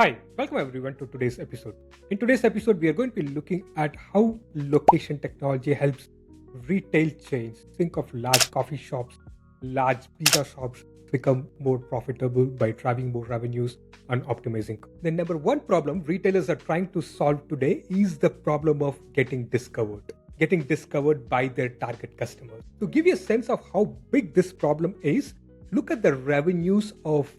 Hi, welcome everyone to today's episode. In today's episode, we are going to be looking at how location technology helps retail chains, think of large coffee shops, large pizza shops, become more profitable by driving more revenues and optimizing. The number one problem retailers are trying to solve today is the problem of getting discovered by their target customers. To give you a sense of how big this problem is, look at the revenues of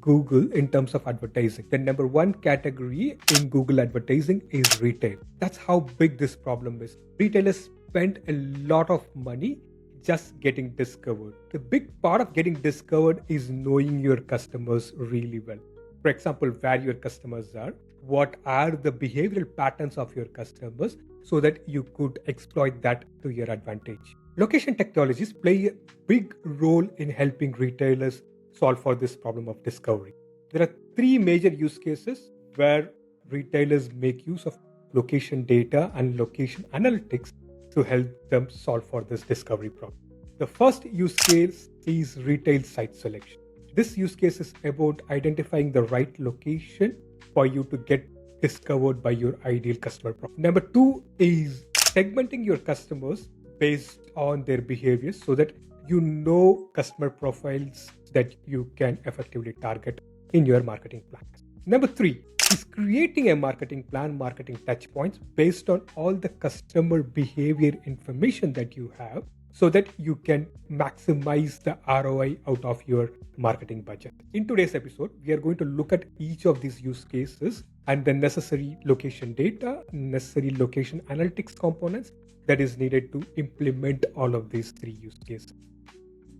Google in terms of advertising. The number one category in Google advertising is retail. That's how big this problem is. Retailers spend a lot of money just getting discovered. The big part of getting discovered is knowing your customers really well. For example, where your customers are, what are the behavioral patterns of your customers so that you could exploit that to your advantage. Location technologies play a big role in helping retailers solve for this problem of discovery. There are three major use cases where retailers make use of location data and location analytics to help them solve for this discovery problem. The first use case is retail site selection. This use case is about identifying the right location for you to get discovered by your ideal customer profile. Number two is segmenting your customers based on their behaviors so that you know customer profiles that you can effectively target in your marketing plan. Number three is creating a marketing plan, marketing touchpoints based on all the customer behavior information that you have so that you can maximize the ROI out of your marketing budget. In today's episode, we are going to look at each of these use cases and the necessary location data, necessary location analytics components that is needed to implement all of these three use cases.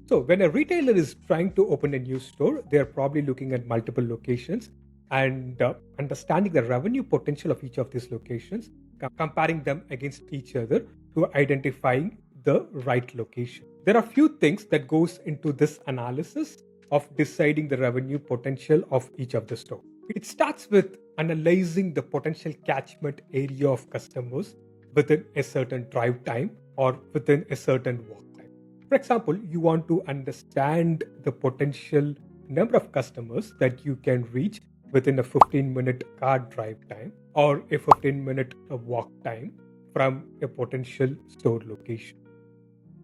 So when a retailer is trying to open a new store, they're probably looking at multiple locations and understanding the revenue potential of each of these locations, comparing them against each other to identifying the right location. There are few things that goes into this analysis of deciding the revenue potential of each of the stores. It starts with analyzing the potential catchment area of customers within a certain drive time or within a certain walk time. For example, you want to understand the potential number of customers that you can reach within a 15-minute car drive time or a 15-minute walk time from a potential store location.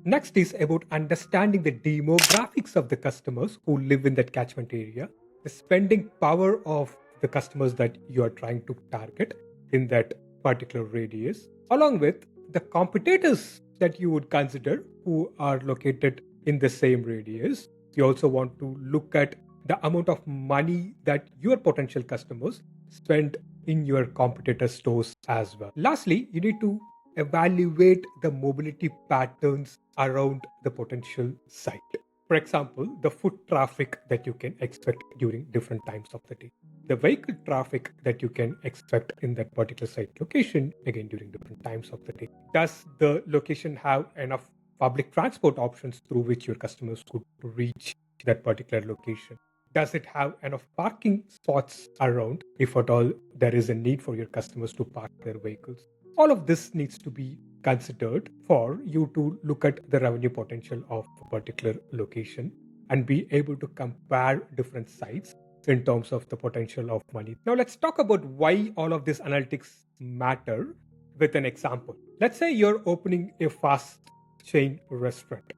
Next is about understanding the demographics of the customers who live in that catchment area, the spending power of the customers that you are trying to target in that particular radius, along with the competitors that you would consider who are located in the same radius. You also want to look at the amount of money that your potential customers spend in your competitor stores as well. Lastly, you need to evaluate the mobility patterns around the potential site. For example, the foot traffic that you can expect during different times of the day, the vehicle traffic that you can expect in that particular site location, again during different times of the day. Does the location have enough public transport options through which your customers could reach that particular location? Does it have enough parking spots around if at all there is a need for your customers to park their vehicles? All of this needs to be considered for you to look at the revenue potential of a particular location and be able to compare different sites in terms of the potential of money. Now let's talk about why all of this analytics matter with an example. Let's say you're opening a fast chain restaurant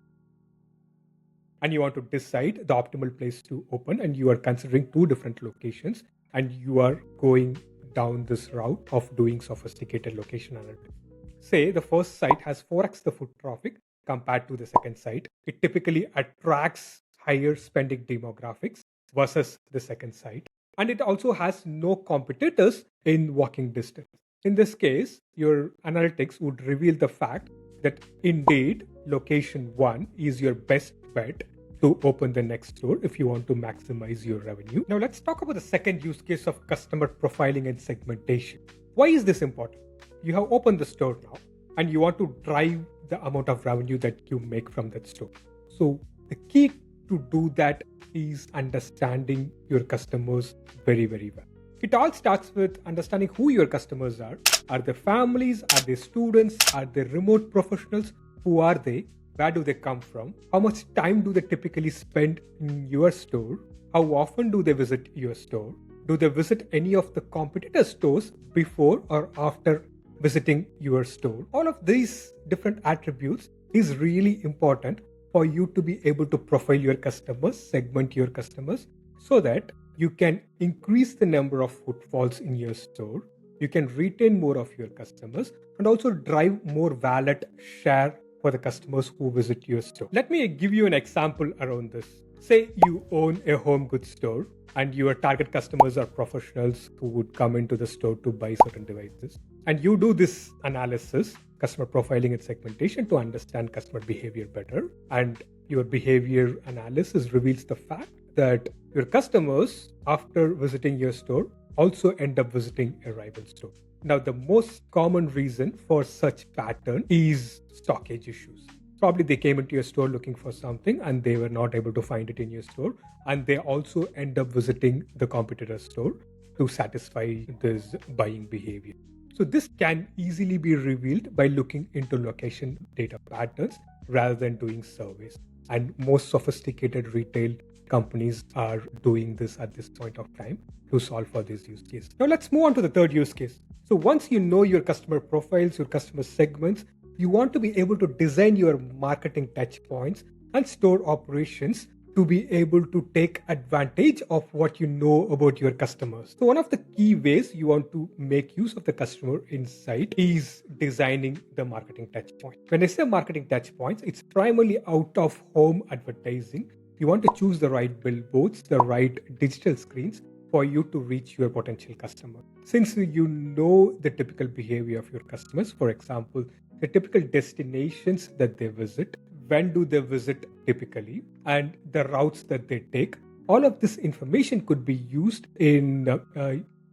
and you want to decide the optimal place to open, and you are considering two different locations and you are going down this route of doing sophisticated location analytics. Say the first site has 4x the foot traffic compared to the second site. It typically attracts higher spending demographics versus the second site. And it also has no competitors in walking distance. In this case, your analytics would reveal the fact that indeed location 1 is your best bet to open the next store if you want to maximize your revenue. Now let's talk about the second use case of customer profiling and segmentation. Why is this important? You have opened the store now and you want to drive the amount of revenue that you make from that store. So the key to do that is understanding your customers very, very well. It all starts with understanding who your customers are. Are they families? Are they students? Are they remote professionals? Who are they? Where do they come from? How much time do they typically spend in your store? How often do they visit your store? Do they visit any of the competitor stores before or after visiting your store? All of these different attributes is really important for you to be able to profile your customers, segment your customers, so that you can increase the number of footfalls in your store, you can retain more of your customers, and also drive more wallet share for the customers who visit your store. Let me give you an example around this. Say you own a home goods store and your target customers are professionals who would come into the store to buy certain devices. And you do this analysis, customer profiling and segmentation, to understand customer behavior better. And your behavior analysis reveals the fact that your customers, after visiting your store, also end up visiting a rival store. Now, the most common reason for such pattern is stockage issues. Probably they came into your store looking for something and they were not able to find it in your store. And they also end up visiting the competitor store to satisfy this buying behavior. So this can easily be revealed by looking into location data patterns rather than doing surveys. And most sophisticated retail companies are doing this at this point of time to solve for this use case. Now let's move on to the third use case. So once you know your customer profiles, your customer segments, you want to be able to design your marketing touch points and store operations to be able to take advantage of what you know about your customers. So one of the key ways you want to make use of the customer insight is designing the marketing touch point. When I say marketing touch points, it's primarily out of home advertising. You want to choose the right billboards, the right digital screens for you to reach your potential customer. Since you know the typical behavior of your customers, for example, the typical destinations that they visit, when do they visit typically, and the routes that they take, all of this information could be used in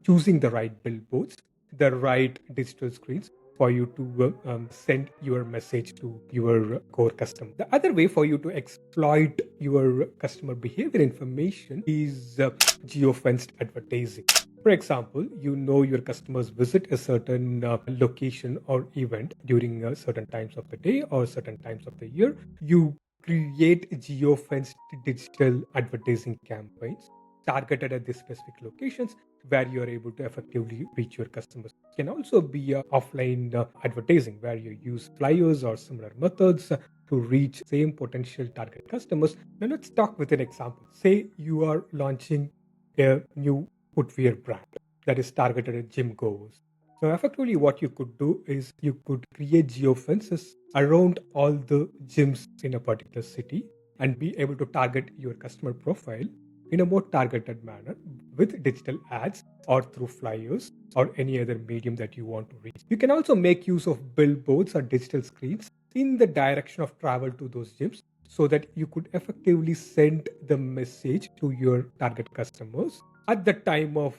choosing the right billboards, the right digital screens for you to send your message to your core customer. The other way for you to exploit your customer behavior information is geo-fenced advertising. For example, you know your customers visit a certain location or event during certain times of the day or certain times of the year. You create geo-fenced digital advertising campaigns targeted at these specific locations where you are able to effectively reach your customers. It can also be offline advertising where you use flyers or similar methods to reach same potential target customers. Now let's talk with an example. Say you are launching a new footwear brand that is targeted at gym goers. So effectively what you could do is you could create geofences around all the gyms in a particular city and be able to target your customer profile in a more targeted manner with digital ads or through flyers or any other medium that you want to reach. You can also make use of billboards or digital screens in the direction of travel to those gyms so that you could effectively send the message to your target customers at the time of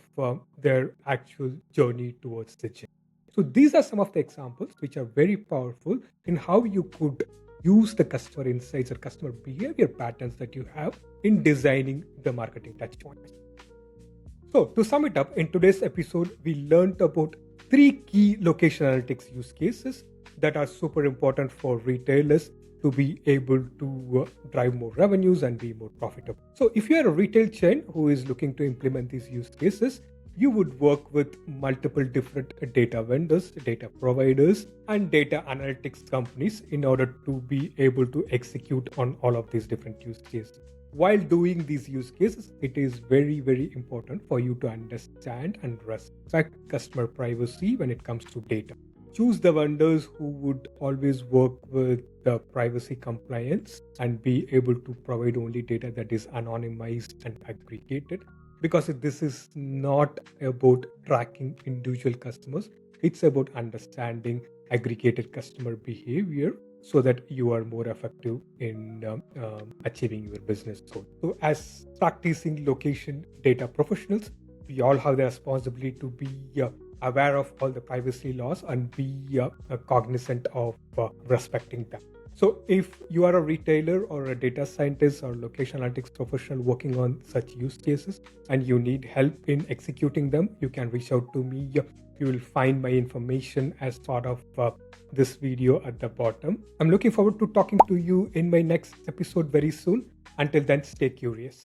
their actual journey towards the gym. So these are some of the examples which are very powerful in how you could use the customer insights or customer behavior patterns that you have in designing the marketing touchpoints. So to sum it up, in today's episode, we learned about 3 key location analytics use cases that are super important for retailers to be able to drive more revenues and be more profitable. So if you are a retail chain who is looking to implement these use cases, you would work with multiple different data vendors, data providers, and data analytics companies in order to be able to execute on all of these different use cases. While doing these use cases, it is very, very important for you to understand and respect customer privacy when it comes to data. Choose the vendors who would always work with the privacy compliance and be able to provide only data that is anonymized and aggregated. Because this is not about tracking individual customers, it's about understanding aggregated customer behavior so that you are more effective in achieving your business goal. So as practicing location data professionals, we all have the responsibility to be aware of all the privacy laws and be cognizant of respecting them. So if you are a retailer or a data scientist or location analytics professional working on such use cases and you need help in executing them, you can reach out to me. You will find my information as part of this video at the bottom. I'm looking forward to talking to you in my next episode very soon. Until then, stay curious.